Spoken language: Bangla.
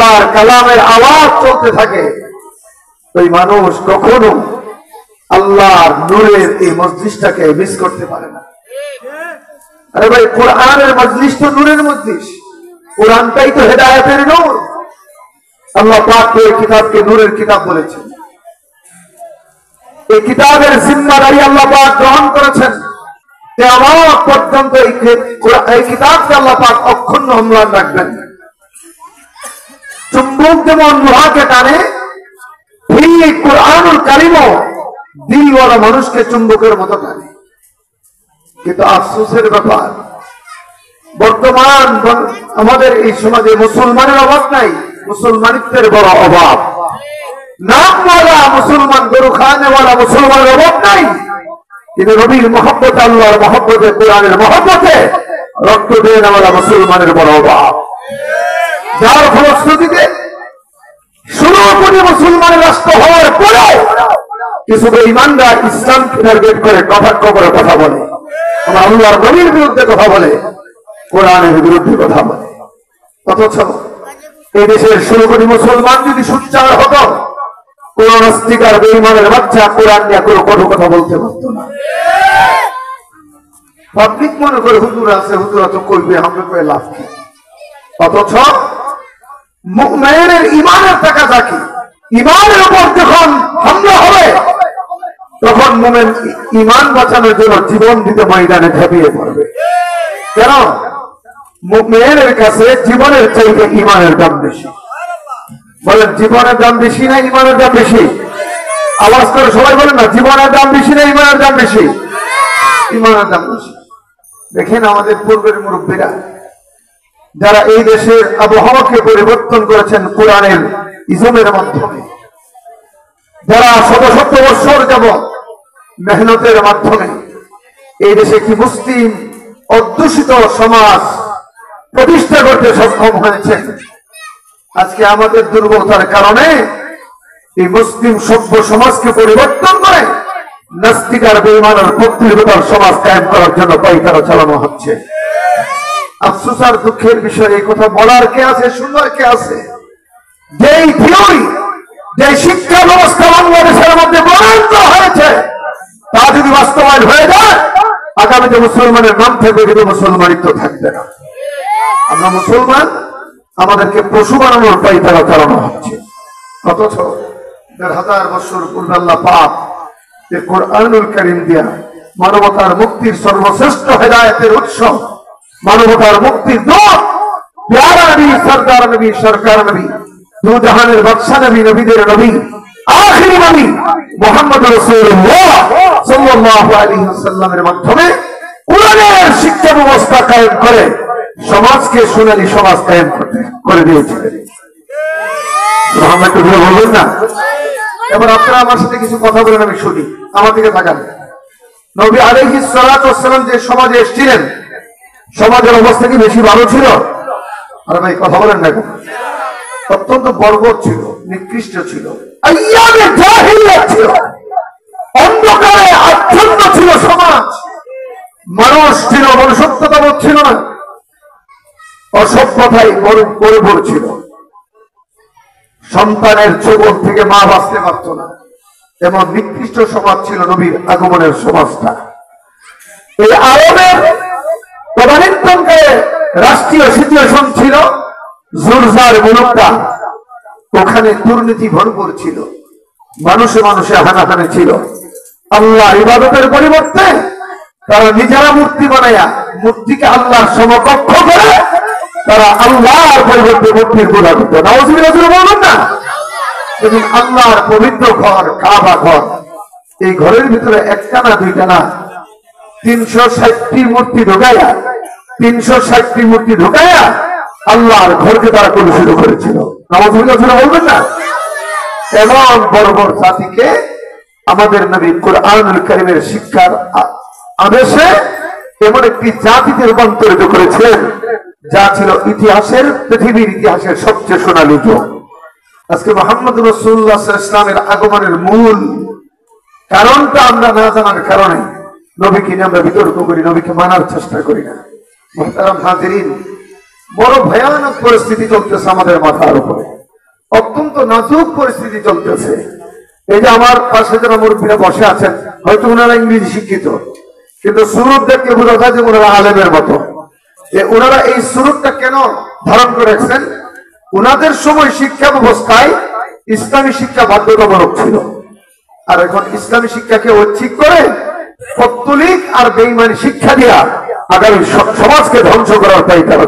আল্লাহর কালামের আওয়াজ চলতে থাকে, ওই মানুষ কখনো আল্লাহর নূরের এই মজলিসটাকে মিস করতে পারে না। আরে ভাই, কোরআনের মজলিস তো নূরের মজলিস, কোরআনটাই তো হেদায়েতের নূর। আল্লাহ পাক এই কিতাবকে নূরের কিতাব বলেছেন। এই কিতাবের জিম্মাদারি আল্লাহ পাক গ্রহণ করেছেন। কিয়ামত পর্যন্ত এই কিতাবকে আল্লাহ পাক অক্ষুণ্ণ অম্লান রাখবেন। চুম্বক যেমন লোহাকে টানে, ঠিক কুরআনুল কারীমও দিলওয়ালা মানুষকে চুম্বকের মতো টানে। কিন্তু আফসোসের ব্যাপার, বর্তমান আমাদের এই সমাজে মুসলমানের অভাব নাই, মুসলমানিত্বের বড় অভাব। নামওয়ালা মুসলমান, গরু খাওয়ানেওয়ালা মুসলমানের অভাব নাই, কিন্তু নবীর মহব্বতে, আল্লাহর মহব্বতে, কোরআনের মহব্বতে রক্ত দিয়ে নেওয়ালা মুসলমানের বড় অভাব। যার ফলশ্রুতিতে 16 কোটি মুসলমানের রাষ্ট্র হওয়ার পরেও কিছু বেঈমানরা ইসলামকে টার্গেট করে কটাক্ষ করে কথা বলে, আমার আল্লাহর নবীর বিরুদ্ধে কথা বলে, কোরআনের বিরুদ্ধে কথা বলে। অথচ এই দেশের 16 কোটি মুসলমান যদি সোচ্চার হতো, কোন নাস্তিকার বেঈমানের বাচ্চা কোরআন নিয়ে কোনো কঠোর কথা বলতে পারতো না। পাবলিক মনে করে হুজুর আছে, হুজুর তো কইবে, আমরা কয়ে লাভ কি? অথচ মুমিনের ঈমানের টাকা থাকে, ঈমানের উপর যখন হামলা হবে তখন মুমিন ঈমান বাঁচানোর জন্য জীবন দিতে ময়দানে ঝাঁপিয়ে পড়বে। কেন? মুমিনের কাছে জীবনের চাইতে ঈমানের দাম বেশি। বলেন, জীবনের দাম বেশি না ঈমানের দাম বেশি? আওয়াজ করে সবাই বলেন না, জীবনের দাম বেশি না ঈমানের দাম বেশি? ঈমানের দাম বেশি। দেখেন আমাদের পূর্বের মুরব্বীরা যারা এই দেশের আবহাওয়াকে পরিবর্তন করেছেন কোরআনের ইজমের মাধ্যমে, যারা শত শত বছর যাবত মেহনতের মাধ্যমে এই দেশে একটি মুসলিম অধ্যুষিত সমাজ প্রতিষ্ঠা করতে সক্ষম হয়েছেন, আজকে আমাদের দুর্বলতার কারণে এই মুসলিম সভ্য সমাজকে পরিবর্তন করে নাস্তিকার বেঈমানের প্রতিরোধের সমাজ কায়েম করার জন্য পায়তারা চালানো হচ্ছে। আফসোস আর দুঃখের বিষয়, এই কথা বলার কে আছে, শুনবার কে আছে? যেই থিওরি, যে শিক্ষা ব্যবস্থা বাংলাদেশের মধ্যে প্রণয়ন হয়েছে, তা যদি বাস্তবায়ন হয়ে যায়, আগামীতে মুসলমানের নাম থাকবে, কিন্তু মুসলমানিত্ব থাকবে না। আমরা মুসলমান, আমাদেরকে পশু বানানোর পায়তারা চালানো হচ্ছে। অথচ 1000 বছর পূর্বে আল্লাহ পাক যে কোরআনুল কারীম দিয়া মানবতার মুক্তির সর্বশ্রেষ্ঠ হেদায়েতের উৎস, মানবতার মুক্তির দূত, প্যারা নবী, সরদার নবী, সরকার নবী, দু জাহানের বাদশা নবী, নবীদের নবী, আখিরি নবী মুহাম্মদ রাসূলুল্লাহ সাল্লাল্লাহু আলাইহি ওয়াসাল্লামের মাধ্যমে কোরআনের শিক্ষা ব্যবস্থা কায়েম করে সমাজকে সোনালী সমাজ কায়েম করে দিয়েছিলেন। মুহাম্মদ তুমি বলবেন না? এবার আপনারা আমার সাথে কিছু কথা বলেন, আমি শুনি, আমার দিকে তাকান। নবী আলাইহিস সালাতু ওয়াস সালাম যে সমাজে এসেছিলেন, সমাজের অবস্থা কি বেশি ভালো ছিল? আরে ভাই কথা বলেন না, অত্যন্ত বর্বর ছিল, নিকৃষ্ট ছিল, আইয়ামে জাহিলিয়াত ছিল, অন্ধকারে আচ্ছন্ন ছিল সমাজ। মানুষ ছিল, মনুষ্যত্ববোধ ছিল না, অসভ্যতায় বর্বর ছিল। সন্তানের চোখ থেকে মা বাঁচতে পারত না, এমন নিকৃষ্ট সমাজ ছিল নবীর আগমনের সমাজটা। এই আরবের তদানীন্তনকালে রাষ্ট্রীয় সিচুয়েশন ছিল জোরজার মুলুকটা, ওখানে দুর্নীতি ভরপুর ছিল, মানুষে মানুষে হানাহানি ছিল। আল্লাহ ইবাদতের পরিবর্তে তারা নিজেরা মূর্তি বানায়া মূর্তিকে আল্লাহর সমকক্ষ করে তারা আল্লাহর পরিবর্তে মূর্তির পূজা করত। নাউযুবিল্লাহ বলবেন না? এবং আল্লাহর পবিত্র ঘর কাবা ঘর, এই ঘরের ভিতরে একটা না দুইটা না 360টি মূর্তি ঢোকাইয়া 360টি মূর্তি ঢোকাইয়া আল্লাহর ঘরকে তারা কলুষিত করেছিল। নাউযুবিল্লাহ বলবেন না? এমন বড় বড় জাতিকে আমাদের নবী কোরআনুল কারীমের শিক্ষার আদেশে এমন একটি জাতিতে রূপান্তরিত করেছেন যা ছিল ইতিহাসের, পৃথিবীর ইতিহাসের সবচেয়ে সোনালী যুগ। আজকে মুহাম্মদ রাসূলুল্লাহ সাল্লাল্লাহু আলাইহি ওয়াসাল্লামের আগমনের মূল কারণটা আমরা না জানার কারণে নবীকে নিয়ে আমরা বিতর্ক করি, নবীকে মানার চেষ্টা করি না। মুহতারাম হাজিরিন, বড় ভয়ানক পরিস্থিতি চলতেছে আমাদের মাথার উপরে। নাজুক পরিস্থিতি চলতেছে। এই যে আমার পাশে যারা মুরব্বীরা বসে আছেন, হয়তো ওনারা ইংরেজি শিক্ষিত, কিন্তু সুরত দেখলে বোঝা যায় যে ওনারা আলেমের মতো। যে ওনারা এই সুরতটা কেন ধারণ করে রাখছেন, ওনাদের সময় শিক্ষা ব্যবস্থায় ইসলামী শিক্ষা বাধ্যতামূলক ছিল, আর এখন ইসলামী শিক্ষাকে ঐচ্ছিক করে পত্তলিক আর বেঈমানি শিক্ষা দিয়া আগামী সমাজকে ধ্বংস করার পাই তারা